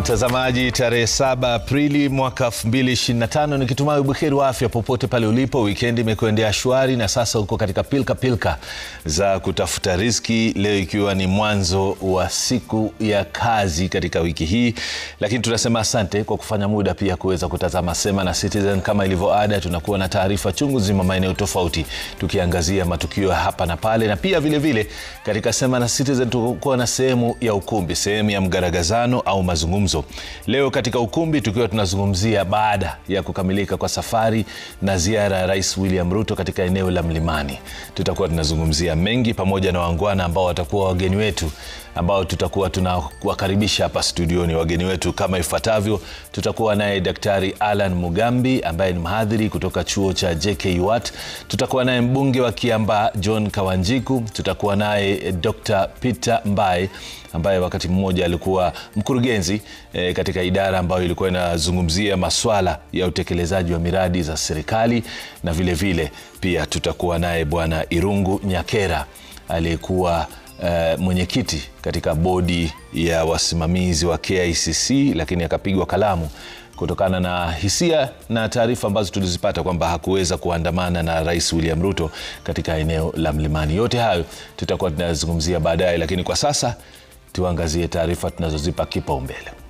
Mtazamaji, tarehe 7 Aprili mwaka 2025, nikitumai buheri wa afya popote pale ulipo. Weekend imekuendea shwari na sasa uko katika pilka za kutafuta riziki, leo ikiwa ni mwanzo wa siku ya kazi katika wiki hii. Lakini tunasema asante kwa kufanya muda pia kuweza kutazama Sema na Citizen. Kama ilivyo ada, tunakuwa na taarifa chungu zima maeneo tofauti tukiangazia matukio hapa na pale, na pia vile vile katika Sema na Citizen tuko na sehemu ya ukumbi, sehemu ya mgaragazano au mazungumzo. Leo katika ukumbi tukiwa tunazungumzia baada ya kukamilika kwa safari na ziara ya Rais William Ruto katika eneo la Mlimani. Tutakuwa tunazungumzia mengi pamoja na wangwana ambao watakuwa wageni wetu ambao tutakuwa tunawakaribisha hapa studioni. Wageni wetu kama ifuatavyo: tutakuwa naye Daktari Alan Mugambi ambaye ni mhadhiri kutoka chuo cha JKUAT. Tutakuwa naye mbunge wa Kiambaa John Kawanjiku. Tutakuwa naye Dr. Peter Mbai ambaye wakati mmoja alikuwa mkurugenzi katika idara ambayo ilikuwa inazungumzia masuala ya utekelezaji wa miradi za serikali, na vile vile pia tutakuwa naye Bwana Irungu Nyakera aliyekuwa mwenyekiti katika bodi ya wasimamizi wa KICC, lakini akapigwa kalamu kutokana na hisia na taarifa ambazo tulizipata kwamba hakuweza kuandamana na Rais William Ruto katika eneo la Mlimani. Yote hayo tutakuwa tunazungumzia baadaye, lakini kwa sasa tuangazie taarifa tunazozipa kipaumbele.